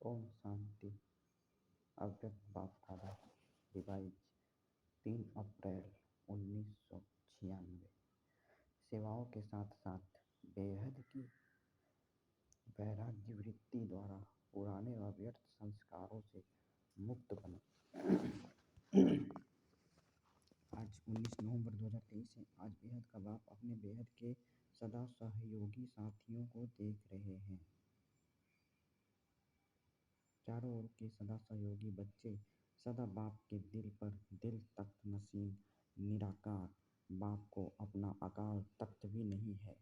ओम शांति। अव्यक्त बाप दादा रिवाइज 3 अप्रैल 1996। सेवाओं के साथ साथ बेहद की वैराग्य वृत्ति द्वारा पुराने व व्यर्थ संस्कारों से मुक्त बनो। आज 19 नवंबर 2023 है। आज बेहद का बाप अपने बेहद के सदा सहयोगी साथियों को देख रहे हैं। चारों ओर के सदा सहयोगी बच्चे सदा बाप के दिल पर दिल तख्त नसीन निराकार बाप को अपना अकाल तख्त भी नहीं है।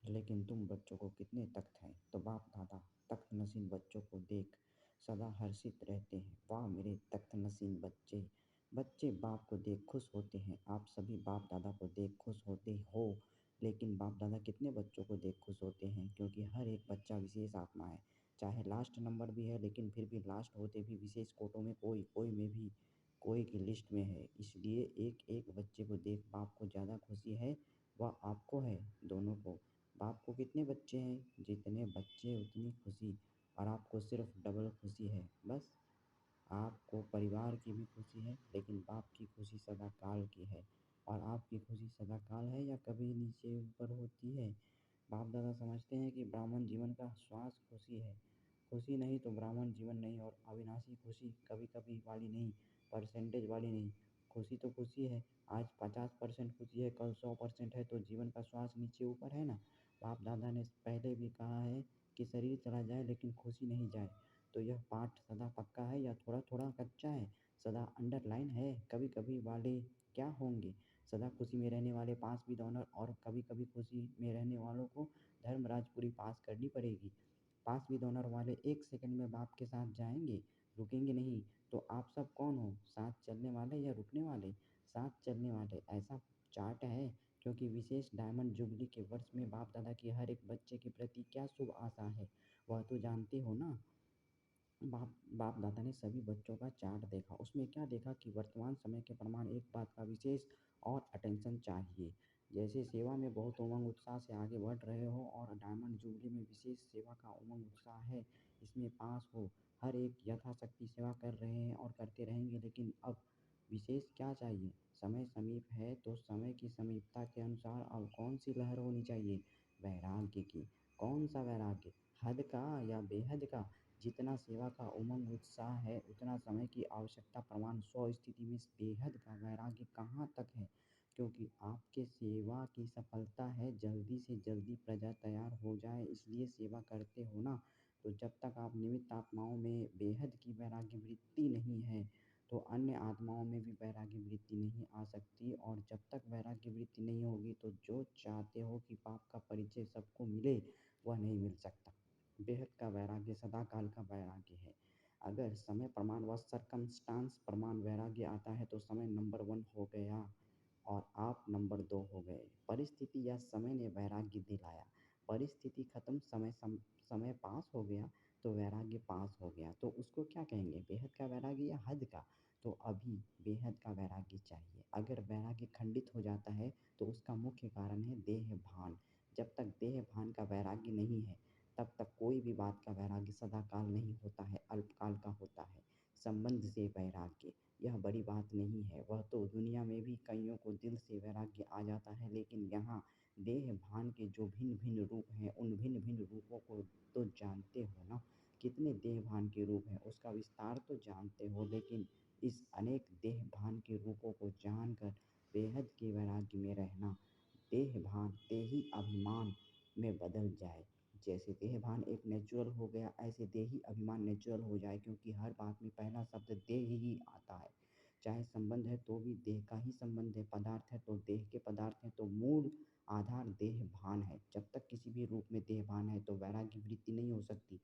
लेकिन तुम बच्चों को कितने तख्त हैं? तो बाप दादा तख्त नसीन बच्चों को देख सदा हर्षित रहते हैं। वाह मेरे तख्त नसीन बच्चे। बच्चे बाप को देख खुश होते हैं। आप सभी बाप दादा को देख खुश होते हो। लेकिन बाप दादा कितने बच्चों को देख खुश होते हैं? क्योंकि हर एक बच्चा विशेष आत्मा है। चाहे लास्ट नंबर भी है, लेकिन फिर भी लास्ट होते भी विशेष कोटों में कोई में भी कोई की लिस्ट में है। इसलिए एक एक बच्चे को देख बाप को ज़्यादा खुशी है, वह आपको है, दोनों को। बाप को कितने बच्चे हैं? जितने बच्चे उतनी खुशी। और आपको सिर्फ डबल खुशी है। बस आपको परिवार की भी खुशी है, लेकिन बाप की खुशी सदा काल की है। और आपकी खुशी सदा काल है या कभी नीचे ऊपर होती है। बाप दादा समझते हैं कि ब्राह्मण जीवन का श्वास खुशी है। खुशी नहीं तो ब्राह्मण जीवन नहीं। और अविनाशी खुशी कभी कभी वाली नहीं, परसेंटेज वाली नहीं। खुशी तो खुशी है। आज 50% खुशी है, कल 100% है, तो जीवन का श्वास नीचे ऊपर है ना। बाप दादा ने पहले भी कहा है कि शरीर चला जाए लेकिन खुशी नहीं जाए। तो यह पाठ सदा पक्का है या थोड़ा थोड़ा कच्चा है? सदा अंडरलाइन है। कभी कभी वाले क्या होंगे? सदा खुशी में रहने वाले पास विद ऑनर, और कभी कभी खुशी में रहने वालों को धर्मराजपुरी पास करनी पड़ेगी। पास विद ऑनर वाले 1 सेकंड में बाप के साथ जाएंगे, रुकेंगे नहीं। तो आप सब कौन हो? साथ चलने वाले या रुकने वाले? साथ चलने वाले। ऐसा चार्ट है, क्योंकि विशेष डायमंड जुबली के वर्ष में बाप दादा की हर एक बच्चे के प्रति क्या शुभ आशा है, वह तो जानते हो ना। बाप दादा ने सभी बच्चों का चार्ट देखा। उसमें क्या देखा कि वर्तमान समय के प्रमाण एक बात का विशेष और अटेंशन चाहिए। जैसे सेवा में बहुत उमंग उत्साह से आगे बढ़ रहे हो और डायमंड जुबली में विशेष सेवा का उमंग उत्साह है, इसमें पास हो। हर एक यथाशक्ति सेवा कर रहे हैं और करते रहेंगे, लेकिन अब विशेष क्या चाहिए? समय समीप है, तो समय की समीपता के अनुसार अब कौन सी लहर होनी चाहिए? वैराग्य की। कौन सा वैराग्य? हद का या बेहद का? जितना सेवा का उमंग उत्साह है, उतना समय की आवश्यकता प्रमाण 100 स्थिति में बेहद का वैराग्य कहाँ तक है? क्योंकि आपके सेवा की सफलता है जल्दी से जल्दी प्रजा तैयार हो जाए, इसलिए सेवा करते हो ना। तो जब तक आप निमित्त आत्माओं में बेहद की वैराग्य वृत्ति नहीं है, तो अन्य आत्माओं में भी वैराग्य वृत्ति नहीं आ सकती। और जब तक वैराग्य वृत्ति नहीं होगी, तो जो चाहते हो कि पाप का परिचय सबको मिले, वह नहीं मिल सकता। बेहद का वैराग्य सदा काल का वैराग्य है। अगर समय प्रमाण व सर्कमस्टांस प्रमाण वैराग्य आता है, तो समय नंबर 1 हो गया और आप नंबर 2 हो गए। परिस्थिति या समय ने वैराग्य दिलाया, परिस्थिति खत्म, समय पास हो गया, तो वैराग्य पास हो गया। तो उसको क्या कहेंगे? बेहद का वैराग्य या हद का? तो अभी बेहद का वैराग्य चाहिए। अगर वैराग्य खंडित हो जाता है, तो उसका मुख्य कारण है देह भान। जब तक देह भान का वैराग्य नहीं है, तब तक कोई भी बात का वैराग्य सदा काल नहीं होता है, अल्पकाल का होता है। संबंध से वैराग्य, यह बड़ी बात नहीं है। वह तो दुनिया में भी कईयों को दिल से वैराग्य आ जाता है, लेकिन यहाँ देह भान के जो भिन्न भिन्न रूप हैं, उन भिन्न भिन्न रूपों को तो जानते हो ना। कितने देह भान के रूप हैं, उसका विस्तार तो जानते हो, लेकिन इस अनेक देह भान के रूपों को जानकर बेहद के वैराग्य में रहना, देह भान देही अभिमान में बदल जाए। जैसे देह भान एक नेचुरल हो गया, ऐसे देही अभिमान नेचुरल हो जाए। क्योंकि हर बात में पहला शब्द देह ही आता है। चाहे संबंध है तो भी देह का ही संबंध है, पदार्थ है तो देह के पदार्थ हैं, तो मूल आधार देह भान है। जब तक किसी भी रूप में देह भान है, तो वैराग्य वृत्ति नहीं हो सकती।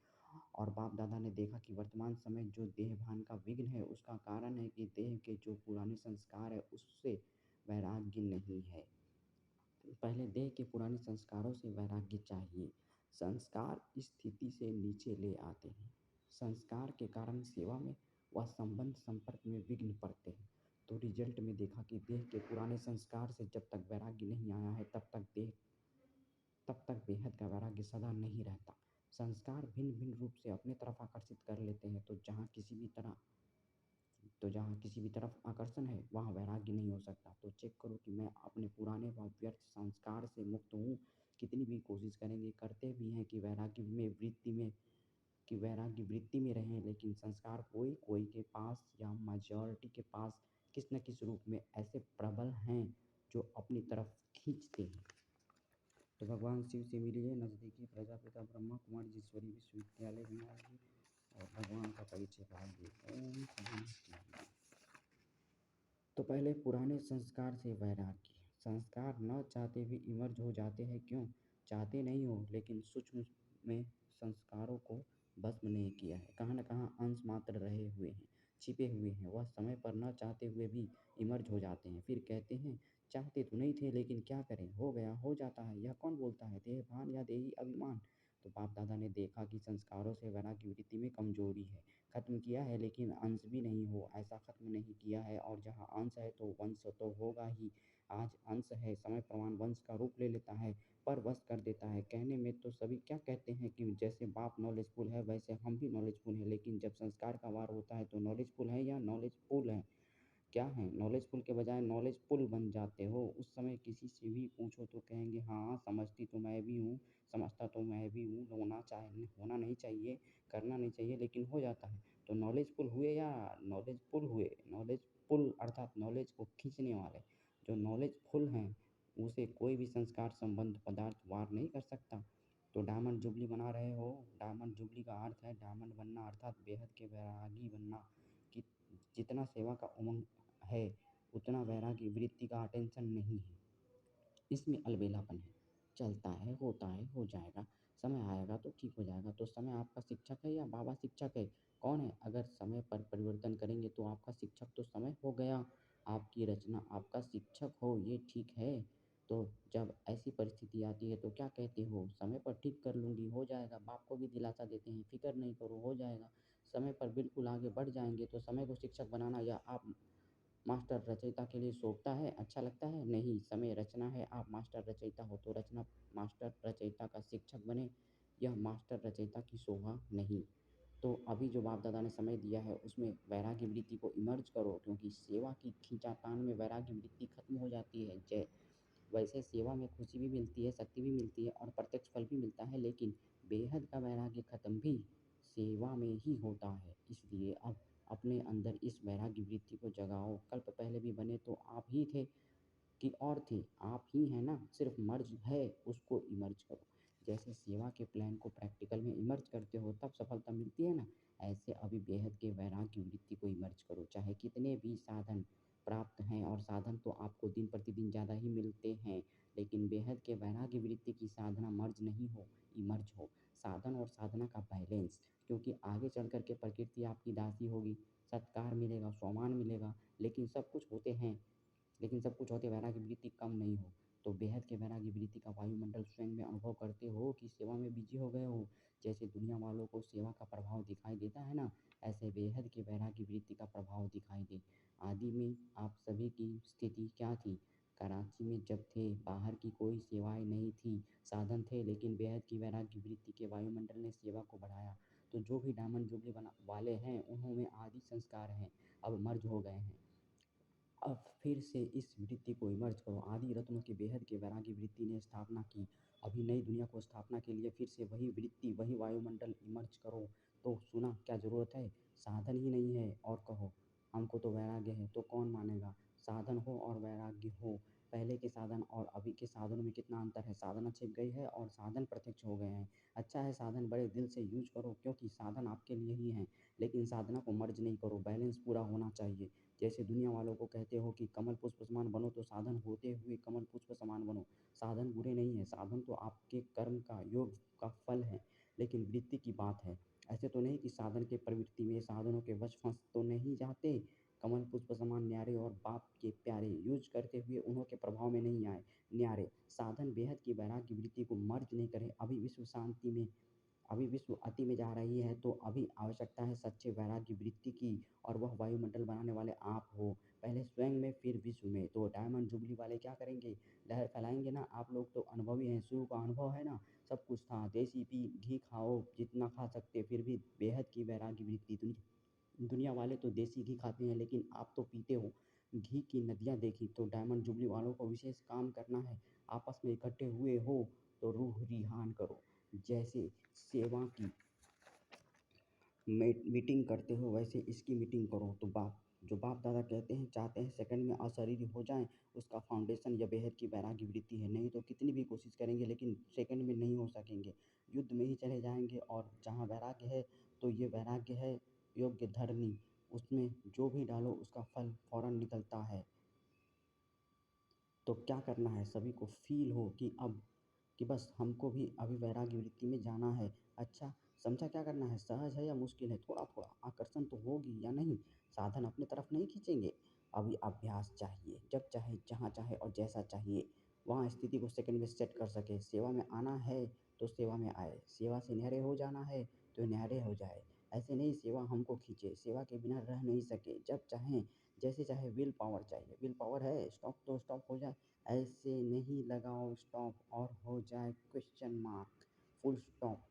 और बाप दादा ने देखा कि वर्तमान समय जो देह भान का विघ्न है, उसका कारण है कि देह के जो पुराने संस्कार है, उससे वैराग्य नहीं है। पहले देह के पुराने संस्कारों से वैराग्य चाहिए। संस्कार स्थिति से नीचे ले आते हैं। संस्कार के कारण सेवा में व संबंध संपर्क में विघ्न पड़ते हैं। तो रिजल्ट में देखा कि देह के पुराने संस्कार से जब तक वैराग्य नहीं आया है, तब तक बेहद का वैराग्य सदा नहीं रहता। संस्कार भिन्न-भिन्न रूप से अपने तरफ आकर्षित कर लेते हैं, तो जहाँ किसी भी तरफ आकर्षण है, वहाँ वैराग्य नहीं हो सकता। तो चेक करो कि मैं अपने पुराने व व्यर्थ संस्कार से मुक्त हूँ। कितनी भी कोशिश करेंगे, करते भी हैं कि वैराग्य वृत्ति में रहें, लेकिन संस्कार कोई-कोई के पास या मेजॉरिटी के पास किसी न किसी रूप में ऐसे प्रबल हैं, जो अपनी तरफ खींचते हैं। तो भगवान शिव से मिलिए, नज़दीकी प्रजापिता ब्रह्मा कुमारी विश्वविद्यालय बनाइए और भगवान का परिचय पाइए। ओम शांति। तो पहले पुराने संस्कार से वैराग्य। संस्कार न चाहते हुए इमर्ज हो जाते हैं, क्यों? चाहते नहीं हो, लेकिन सूक्ष्म में संस्कारों को भस्म नहीं किया है। कहाँ न कहाँ अंश मात्र रहे हुए हैं, छिपे हुए हैं। वह समय पर न चाहते हुए भी इमर्ज हो जाते हैं। फिर कहते हैं, चाहते तो नहीं थे, लेकिन क्या करें, हो गया, हो जाता है। यह कौन बोलता है, देहभान या देही अभिमान? तो बाप दादा ने देखा कि संस्कारों से वैराग्य वृत्ति में कमजोरी है। खत्म किया है, लेकिन अंश भी नहीं हो ऐसा खत्म नहीं किया है। और जहाँ अंश है तो वंश तो होगा ही। आज अंश है, समय प्रमाण वंश का रूप ले लेता है, पर वश कर देता है। कहने में तो सभी क्या कहते हैं कि जैसे बाप नॉलेजफुल है, वैसे हम भी नॉलेजफुल हैं, लेकिन जब संस्कार का वार होता है तो नॉलेजफुल है या नॉलेजफुल है, क्या है? नॉलेजफुल के बजाय नॉलेजफुल बन जाते हो। उस समय किसी से भी पूछो तो कहेंगे, हाँ समझती तो मैं भी हूँ, समझता तो मैं भी हूँ, होना नहीं चाहिए, करना नहीं चाहिए, लेकिन हो जाता है। तो नॉलेजफुल हुए या नॉलेजफुल हुए? नॉलेजफुल अर्थात नॉलेज को खींचने वाले। जो नॉलेजफुल हैं, उसे कोई भी संस्कार संबंध पदार्थ वार नहीं कर सकता। तो डायमंड जुबली बना रहे हो। डायमंड जुबली का अर्थ है डायमंड बनना, अर्थात बेहद के वैरागी बनना। कि जितना सेवा का उमंग है, उतना वैराग्य वृत्ति का अटेंशन नहीं है। इसमें अलबेलापन है। चलता है, होता है, हो जाएगा, समय आएगा तो ठीक हो जाएगा। तो समय आपका शिक्षक है या बाबा शिक्षक है? कौन है? अगर समय पर परिवर्तन करेंगे तो आपका शिक्षक तो समय हो गया। आपकी रचना आपका शिक्षक हो, ये ठीक है। तो जब ऐसी परिस्थिति आती है तो क्या कहते हो? समय पर ठीक कर लूँगी, हो जाएगा। बाप को भी दिलासा देते हैं, फ़िक्र नहीं करो, हो जाएगा। समय पर बिल्कुल आगे बढ़ जाएँगे। तो समय को शिक्षक बनाना या आप मास्टर रचयिता के लिए शोभता है, अच्छा लगता है? नहीं, समय रचना है, आप मास्टर रचयिता हो तो रचना मास्टर रचयिता का शिक्षक बने, यह मास्टर रचयिता की शोभा नहीं। तो अभी जो बाप दादा ने समय दिया है, उसमें वैराग्य वृत्ति को इमर्ज करो, क्योंकि सेवा की खींचातान में वैराग्य वृत्ति खत्म हो जाती है। वैसे सेवा में खुशी भी मिलती है, शक्ति भी मिलती है और प्रत्यक्ष फल भी मिलता है, लेकिन बेहद का वैराग्य खत्म भी सेवा में ही होता है। इसलिए अब अपने अंदर इस वैराग्य वृत्ति को जगाओ। कल्प पहले भी बने तो आप ही थे कि और थे? आप ही हैं ना, सिर्फ मर्ज है, उसको इमर्ज करो। जैसे सेवा के प्लान को प्रैक्टिकल में इमर्ज करते हो तब सफलता मिलती है ना, ऐसे अभी बेहद के वैराग्य वृत्ति को इमर्ज करो। चाहे कितने भी साधन प्राप्त हैं, और साधन तो आपको दिन प्रतिदिन ज़्यादा ही मिलते हैं, लेकिन बेहद के वैराग्य वृत्ति की साधना मर्ज नहीं हो, इमर्ज हो। साधन और साधना का बैलेंस, क्योंकि आगे चल कर के प्रकृति आपकी दासी होगी, सत्कार मिलेगा, सम्मान मिलेगा, लेकिन सब कुछ होते हैं, लेकिन सब कुछ होते वैराग्य वृत्ति कम नहीं हो। तो बेहद के वैराग्य वृत्ति का वायुमंडल स्वयं में अनुभव करते हो कि सेवा में बिजी हो गए हो। जैसे दुनिया वालों को सेवा का प्रभाव दिखाई देता है ना, ऐसे बेहद के वैराग्य वृत्ति का प्रभाव दिखाई दे। आदि में आप सभी की स्थिति क्या थी? कराची में जब थे, बाहर की कोई सेवाएं नहीं थी, साधन थे, लेकिन बेहद की वैराग्य वृत्ति के वायुमंडल ने सेवा को बढ़ाया। तो जो भी डायमंड जुबली बना वाले हैं, उन्होंने आदि संस्कार हैं, अब मर्ज हो गए हैं। अब फिर से इस वृत्ति को इमर्ज करो। आदि रत्नों की बेहद के वैराग्य वृत्ति ने स्थापना की। अभी नई दुनिया को स्थापना के लिए फिर से वही वृत्ति, वही वायुमंडल इमर्ज करो। तो सुना, क्या ज़रूरत है? साधन ही नहीं है और कहो हमको तो वैराग्य है, तो कौन मानेगा? साधन हो और वैराग्य हो। पहले के साधन और अभी के साधनों में कितना अंतर है। साधना छिप गई है और साधन प्रत्यक्ष हो गए हैं। अच्छा है, साधन बड़े दिल से यूज करो, क्योंकि साधन आपके लिए ही हैं, लेकिन साधना को मर्ज नहीं करो। बैलेंस पूरा होना चाहिए। जैसे दुनिया वालों को कहते हो कि कमल पुष्प समान बनो, तो साधन होते हुए कमल पुष्प समान बनो। साधन बुरे नहीं है, साधन तो आपके कर्म का, योग का फल है, लेकिन वृत्ति की बात है। ऐसे तो नहीं कि साधन के प्रवृत्ति में साधनों के वश फंस तो नहीं जाते। कमल पुष्प समान न्यारे और बाप के प्यारे यूज करते हुए उन्हों के प्रभाव में नहीं आए न्यारे। साधन बेहद की वैराग्य वृत्ति को मर्ज नहीं करे। अभी विश्व अति में जा रही है, तो अभी आवश्यकता है सच्चे वैराग्य वृत्ति की, और वह वायुमंडल बनाने वाले आप हो। पहले स्वयं में, फिर विश्व में। तो डायमंड जुबली वाले क्या करेंगे? लहर फैलाएंगे ना। आप लोग तो अनुभवी हैं, शुरू का अनुभव है ना, सब कुछ था। सा, देसी घी खाओ जितना खा सकते, फिर भी बेहद की वैराग्य वृत्ति। दुनिया वाले तो देसी घी खाते हैं, लेकिन आप तो पीते हो घी की नदियाँ देखी। तो डायमंड जुबली वालों को विशेष काम करना है, आपस में इकट्ठे हुए हो तो रूह रिहान करो। जैसे सेवा की मीटिंग करते हो वैसे इसकी मीटिंग करो। तो जो बाप दादा कहते हैं चाहते हैं सेकंड में अशरीरी हो जाएं, उसका फाउंडेशन यह बेहद की वैराग्य वृत्ति है। नहीं तो कितनी भी कोशिश करेंगे लेकिन सेकंड में नहीं हो सकेंगे, युद्ध में ही चले जाएंगे। और जहाँ वैराग्य है तो ये वैराग्य है योग्य धरनी, उसमें जो भी डालो उसका फल फौरन निकलता है। तो क्या करना है, सभी को फील हो कि बस हमको भी अभी वैराग्य वृत्ति में जाना है। अच्छा समझा क्या करना है, सहज है या मुश्किल है, थोड़ा थोड़ा आकर्षण तो होगी या नहीं, साधन अपने तरफ नहीं खींचेंगे। अभी अभ्यास चाहिए, जब चाहे जहाँ चाहे और जैसा चाहिए वहाँ स्थिति को सेकंड में सेट कर सके। सेवा में आना है तो सेवा में आए, सेवा से न्यारे हो जाना है तो न्यारे हो जाए। ऐसे नहीं सेवा हमको खींचे, सेवा के बिना रह नहीं सके। जब चाहें जैसे चाहे विल पावर चाहिए, विल पावर है स्टॉप तो स्टॉप हो जाए। ऐसे नहीं लगाओ स्टॉप और हो जाए question mark, full stop.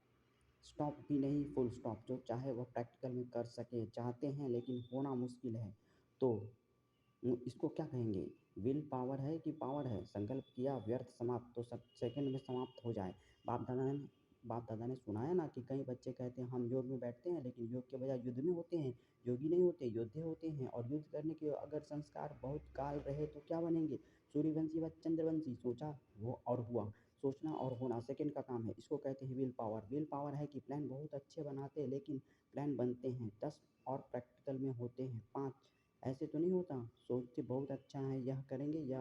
Stop भी नहीं फुल स्टॉप, जो चाहे वो प्रैक्टिकल में कर सके। चाहते हैं लेकिन होना मुश्किल है तो इसको क्या कहेंगे, विल पावर है कि पावर है। संकल्प किया व्यर्थ समाप्त, तो सेकंड में समाप्त हो जाए। बाप दादा ने सुनाया ना कि कई बच्चे कहते हैं हम योग में बैठते हैं लेकिन योग के बजाय युद्ध में होते हैं। योगी नहीं होते, योद्धे होते हैं। और युद्ध करने के अगर संस्कार बहुत काल रहे तो क्या बनेंगे, सूर्यवंशी व चंद्रवंशी। सोचा वो और हुआ, सोचना और होना सेकंड का काम है। इसको कहते हैं विल पावर। विल पावर है कि प्लान बहुत अच्छे बनाते हैं लेकिन प्लान बनते हैं 10 और प्रैक्टिकल में होते हैं 5। ऐसे तो नहीं होता, सोचते बहुत अच्छा है यह करेंगे यह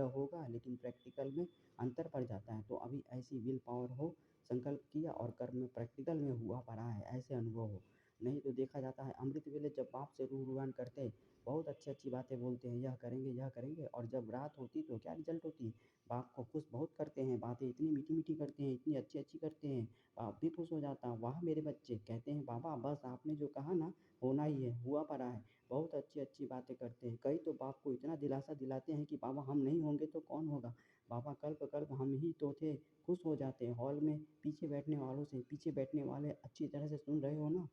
होगा लेकिन प्रैक्टिकल में अंतर पड़ जाता है। तो अभी ऐसी विल पावर हो, संकल्प किया और कर्म में प्रैक्टिकल में हुआ पड़ा है, ऐसे अनुभव हो। नहीं तो देखा जाता है अमृत वेले जब बाप से रूबरूआन करते, बहुत अच्छी बातें बोलते हैं यह करेंगे और जब रात होती तो क्या रिजल्ट होती। बाप को खुश बहुत करते हैं, बातें इतनी मीठी मीठी करते हैं, इतनी अच्छी करते हैं, बाप भी खुश हो जाता। वाह मेरे बच्चे, कहते हैं बाबा बस आपने जो कहा ना होना ही है, हुआ पड़ा है। बहुत अच्छी बातें करते हैं। कई तो बाप को इतना दिलासा दिलाते हैं कि बाबा हम नहीं होंगे तो कौन होगा, बाबा कल्प हम ही तो थे। खुश हो जाते हैं। हॉल में पीछे बैठने वालों से, पीछे बैठने वाले अच्छी तरह से सुन रहे हो ना,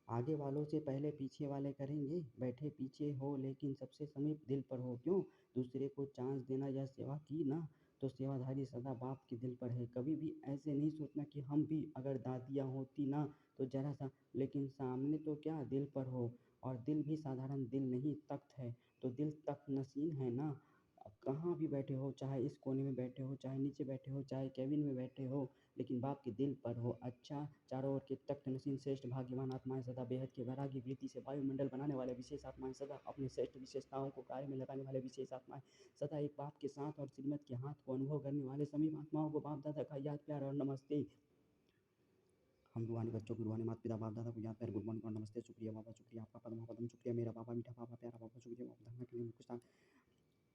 आगे वालों से पहले पीछे वाले करेंगे। बैठे पीछे हो लेकिन सबसे समीप दिल पर हो, क्यों दूसरे को चांस देना या सेवा की ना तो सेवाधारी सदा बाप के दिल पर है। कभी भी ऐसे नहीं सोचना कि हम भी अगर दादियाँ होती ना तो जरा सा, लेकिन सामने तो क्या दिल पर हो। और दिल भी साधारण दिल नहीं तख्त है, तो दिल तख्त नशीन है ना। कहाँ भी बैठे हो, चाहे इस कोने में बैठे हो, चाहे नीचे बैठे हो, चाहे कैबिन में बैठे हो, लेकिन बाप के दिल पर हो। अच्छा चारों ओर के तख्त नशीन श्रेष्ठ भाग्यवान आत्माएं सदा बेहद के वैराग्य वृत्ति से वायुमंडल बनाने वाले विशेष आत्माएं, सदा अपने श्रेष्ठ विशेषताओं को कार्य में लगाने वाले विशेष आत्माएं, सदा एक बाप के साथ और श्रीमत के हाथ को अनुभव करने वाले सभी आत्माओं को बाप दादा का याद प्यार और नमस्ते। हम रूहानी बच्चों को रूहानी माता पिता बाप दादा को याद प्यार गुड मॉर्निंग और नमस्ते। शुक्रिया बाबा, शुक्रिया आपका पद्मा पदम, शुक्रिया मेरा बाबा मीठा बाबा प्यारा बाबा, शुक्रिया बाबा धर्म के लिए कुछ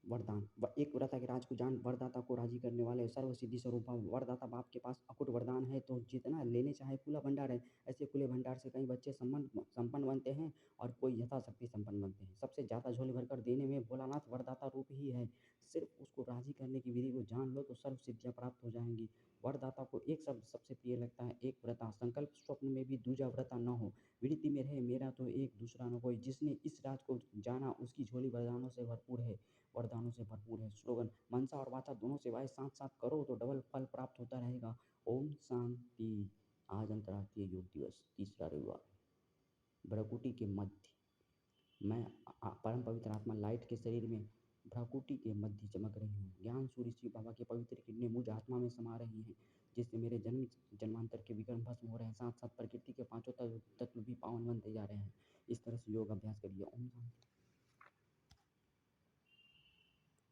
वरदान। एक व्रता के राज को जान, वरदाता को राजी करने वाले सर्व सिद्धि स्वरूप वरदाता बाप के पास अकुट वरदान है, तो जितना लेने चाहे खुला भंडार है। ऐसे खुले भंडार से कई बच्चे संपन्न बनते हैं और कोई यथाशक्ति संपन्न बनते हैं। सबसे ज़्यादा झोली भरकर देने में भोलानाथ वरदाता रूप ही है। सिर्फ उसको राजी करने की विधि को जान लो तो सर्व सिद्धियाँ प्राप्त हो जाएंगी। वरदाता को एक शब्द सबसे प्रिय लगता है, एक व्रता। संकल्प स्वप्न में भी दूजा व्रता न हो, वृत्ति में रहे मेरा तो एक दूसरा न कोई। जिसने इस राज को जाना उसकी झोली वरदानों से भरपूर है, वरदानों से भरपूर है। स्लोगन, मनसा और वाचा दोनों सेवाएं साथ साथ करो तो डबल फल प्राप्त होता रहेगा। ओम शांति। आज अंतर्राष्ट्रीय योग दिवस, तीसरा रविवार, भ्रकुटी के मध्य मैं परम पवित्र आत्मा लाइट के शरीर में भ्रकुटी के मध्य चमक रही हूँ। ज्ञान सूर्य श्री बाबा के पवित्र किरणें मुझ आत्मा में समा रही हैं, जिससे मेरे जन्म जन्मांतर के विक्रम भस्म हो रहे हैं। साथ साथ प्रकृति के पांचों तत्व भी पावन बनते जा रहे हैं। इस तरह से योग अभ्यास करिए। ओम शांति।